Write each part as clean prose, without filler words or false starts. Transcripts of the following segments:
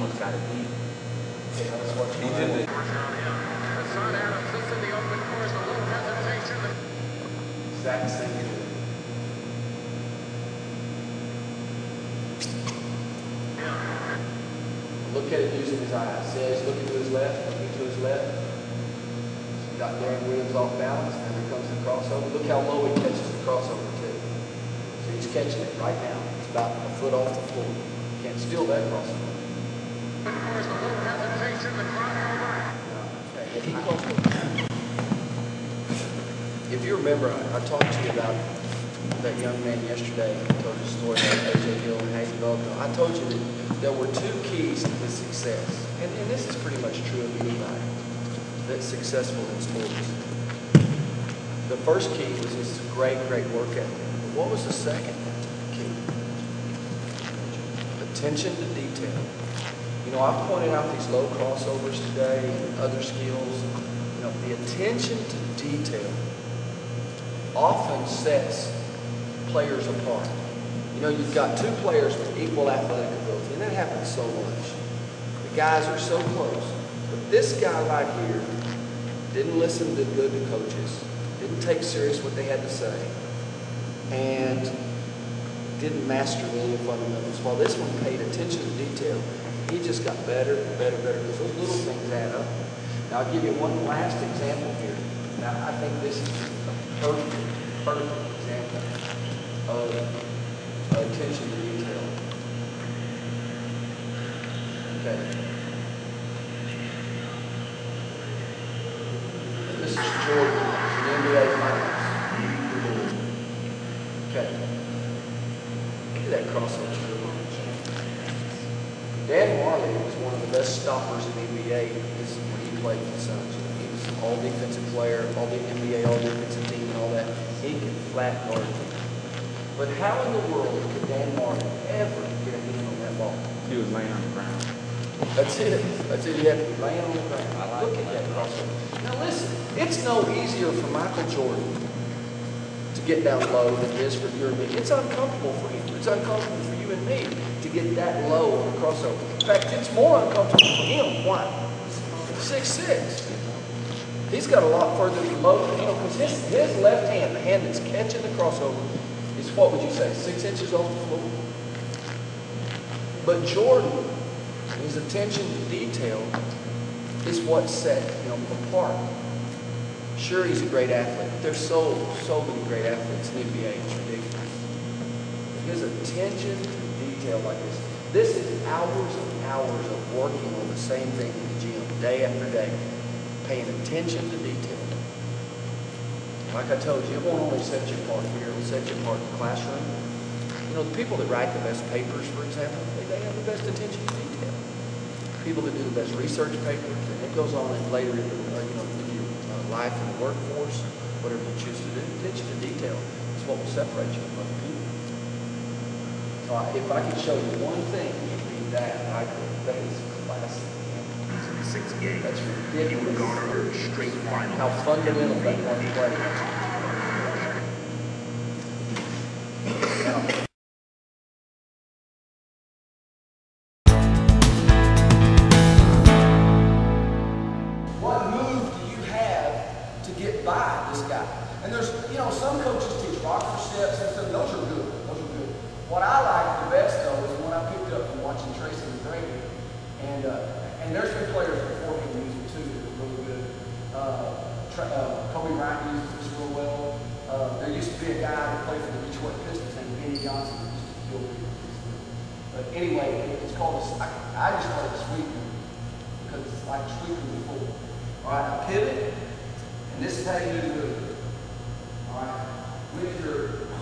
almost got it deep. He did it. Exact same thing. Look at it using his eyes. See how he's looking to his left, looking to his left. He's got Darren Williams off balance, and here comes the crossover. Look how low he catches the crossover too. So he's catching it right now. It's about a foot off the floor. Can't steal that crossover. If you remember, I talked to you about that young man yesterday. I told you a story about A.J. Hill and how he developed. I told you that there were two keys to his success. And this is pretty much true of anybody that's successful in sports. The first key was his great work ethic. What was the second key? Attention to detail. You know, I've pointed out these low crossovers today and other skills. You know, the attention to detail often sets players apart. You know, you've got two players with equal athletic ability, and that happens so much. The guys are so close. But this guy right here didn't listen to good to coaches, didn't take serious what they had to say, and didn't master the fundamentals. While this one paid attention to detail, he just got better and better because those little things add up. Now, I'll give you one last example here. Now, I think this is a perfect example of attention to detail. Okay. And this is Jordan in the NBA Finals. Okay. Look at that crossover. Dan Marley was one of the best stoppers in the NBA when he played for the Suns. He was an all-defensive player, all the NBA, all-defensive team, and all that. He could flat guard people. But how in the world could Dan Marley ever get a hand on that ball? He was laying on the ground. That's it. That's it. You have to be laying on the ground. Look at that crossover. Now listen, it's no easier for Michael Jordan to get down low than it is for you and me. It's uncomfortable for him. It's uncomfortable for you and me to get that low on a crossover. In fact, it's more uncomfortable for him. Why? 6'6". He's got a lot further to low, you know, because his left hand, the hand that's catching the crossover, is, what would you say, 6 inches off the floor? But Jordan, his attention to detail is what set him apart. Sure, he's a great athlete, but there's so many great athletes in the NBA. It's ridiculous. His attention to detail like this is hours and hours of working on the same thing in the gym, day after day, paying attention to detail. Like I told you, it won't only set you apart here, it'll set you apart in the classroom. You know, the people that write the best papers, for example, they have the best attention to detail. People that do the best research papers, and it goes on later in your life in the workforce, whatever you choose to do. Attention to detail is what will separate you from other people. So if I could show you one thing, it would be that. That is classic. Sixth game. That's ridiculous. He would garner a straight final. How fundamental that one play is. What move do you have to get by this guy? And there's, you know, some coaches teach rocker steps and stuff. Those are good. Those are good. What I like the best, though, is one I picked up from watching Tracy McGrady. And there's been players before him use it too that are really good. Kobe Bryant uses this real well. There used to be a guy who played for the Detroit Pistons named Benny Johnson who used to kill people. But anyway, it's called I just call it a sweeper because it's like sweeping before. All right, now pivot, and this is how you do it. All right, with your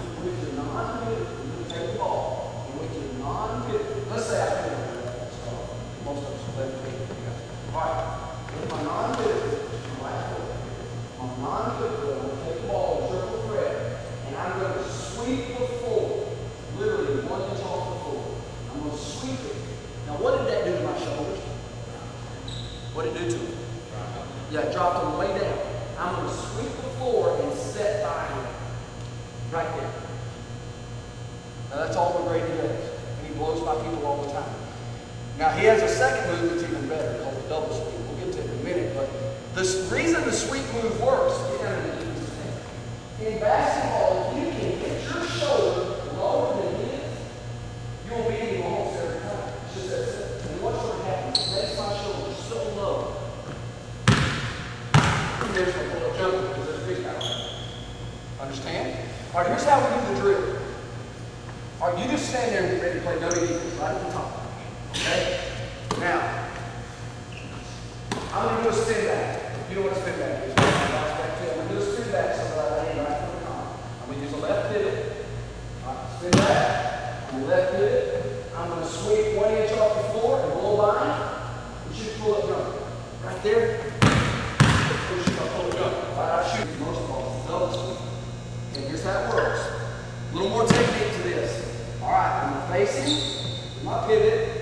non-pivot, you take the ball, and with your non-pivot, let's say I pivot. Most of us will let me all right, with my non-pivot, right foot. On non-pivot, I'm going to take the ball and triple thread, and I'm going to sweep the floor, literally 1 inch off the floor. I'm going to sweep it. Now, what did that do to my shoulders? What did it do to them? Yeah, I dropped them way down. I'm going to sweep the floor and set by him. Right there. Now, that's all McGrady does, and he blows by people all the time. Now he has a second move that's even better called the double sweep. We'll get to it in a minute, but the reason the sweep move works, in basketball, if you can get your shoulder lower than his, you'll beat him almost every time. It's just that simple. And what's going to happen? It makes my shoulder so low. There's my little jumper because there's a big guy on it. Understand? All right, here's how we do the drill. All right, you just stand there and get ready to play dummy defense right at the top. Okay? Now, I'm going to do a spin back. You know what a spin back is? I'm going to do a spin back so that I land right from the top. I'm going to use a left pivot. All right, spin back. I'm going to left pivot. I'm going to sweep 1 inch off the floor and blow by. And shoot pull up jump. Right there. Push up, pull up jump. All right, I shoot most balls. Double sweep. And here's how it works. A little more technique to this. All right, I'm going to face him with my pivot.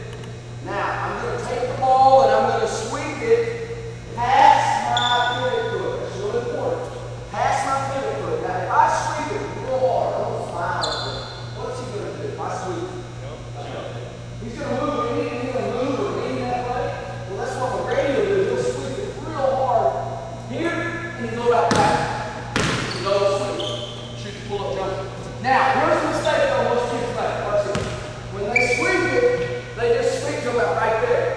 Now, I'm going to take the ball and I'm going to sweep it past my pivot foot. That's really important. Past my pivot foot. Now, if I sweep it real hard, I'm going to smile a bit. What's he going to do if I sweep it? He's going to move or lean that way. Well, that's what McGrady will do. He'll sweep it real hard here and he'll go out back. Go sweep. Shoot the pull-up jumper. Now, here's the mistake on most kids make. Watch this. When they sweep it, they just sweep to about right there.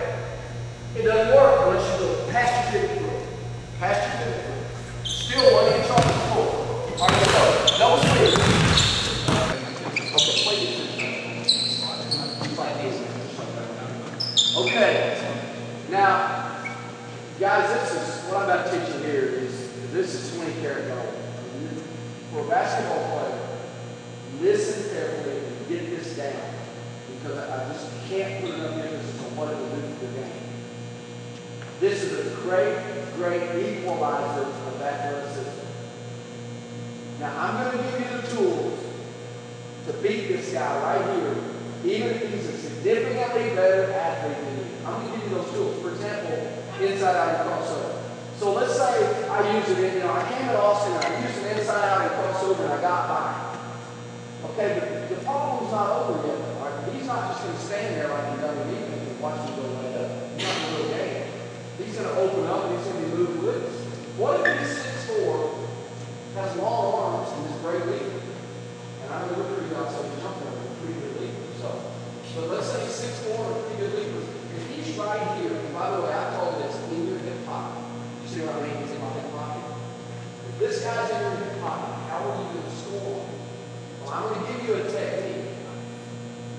It doesn't work unless you go past your pivot foot. Past your pivot foot. Still 1 inch off the floor. All right, let's go. Double sweep. Okay, play this. Okay. Now, guys, what I'm about to teach you here this is 20 karat gold. For a basketball player, listen carefully and get this down. Because I just can't put enough emphasis on what it will do to the game. This is a great, great equalizer of that nervous system. Now, I'm going to give you the tools to beat this guy right here, even if he's a significantly better athlete than you. I'm going to give you those tools. For example, inside out and crossover. So let's say I use it in, I came at Austin, I used an inside out and crossover, and I got by. Okay, but the problem's not over yet. He's not just going to stand there like he's done in defense and watch him go way up. He's not going to go game. He's going to open up and he's going to be moving with us. What if he's 6'4", has long arms, and is a great leader? And I'm going to look at you outside the jump over, a pretty good leader. So let's say he's 6'4", a pretty good leader. If he's right here, and by the way, I call this in your hip pocket. You see what I mean? He's in my hip pocket. If this guy's in your hip pocket, how are you going to score? Well, I'm going to give you a technique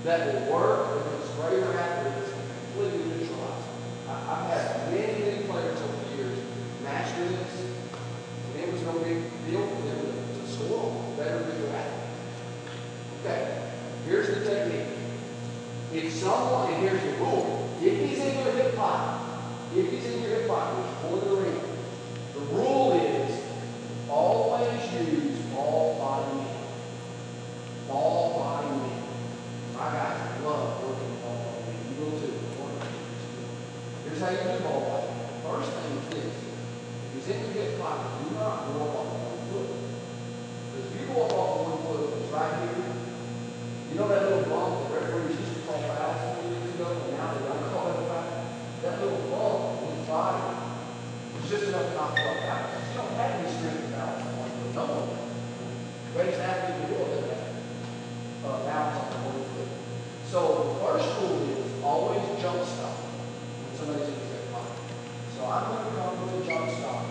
that will work against greater athletes and completely neutralize. I've had many players over the years master this, and it was no big deal for them to score better than your athlete. Okay, here's the technique. If someone, and here's the rule, if he's in your hip pocket, which is more than the ring, the rule is always use all body man. All body man. My guys love working with ball body man. You will too. Here's how you do ball body man. First thing is this. If he's in your hip pocket, do not go up off 1 foot. Because if you go up off 1 foot, it's right here. You know that little bump that referees used to call fouls 20 years ago, and now they don't call it a foul? That little bump in his body is just enough to knock the ball out. You don't have any strength fouls on 1 foot. No one. Greatest athlete in the world does that. Bounce on 1 foot. So the first rule is always jump stop when somebody's in his hip pocket. So I'm going to come with a jump stop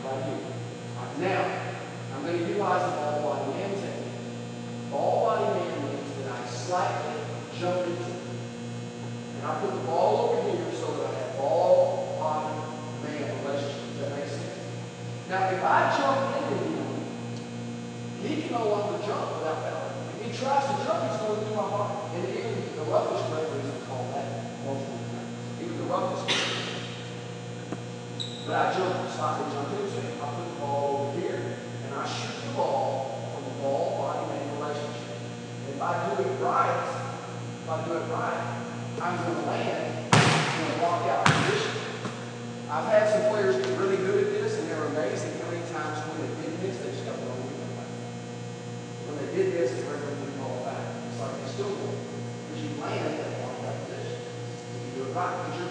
right here. Right, now, I'm going to utilize the ball body man technique. Ball body man means that I slightly jump into it. And I put the ball over here so that I have ball body man relationship. Does that make sense? Now, if I jump into him, he can no longer jump without fouling. If he tries to jump, he's going through my body. And even the roughest referees would call that multiple times. Even the roughest referees. But I slightly jump into him. I put the ball over here, and I shoot the ball from the ball body man relationship. And if I do it right, I'm going to land in a walkout position. I've had some players get really good at this, and they're amazing how many times when they did this, they just got wrong with them. When they did this, the referee would call it back. It's like they still do. Because you land in that walkout position. If you because you're doing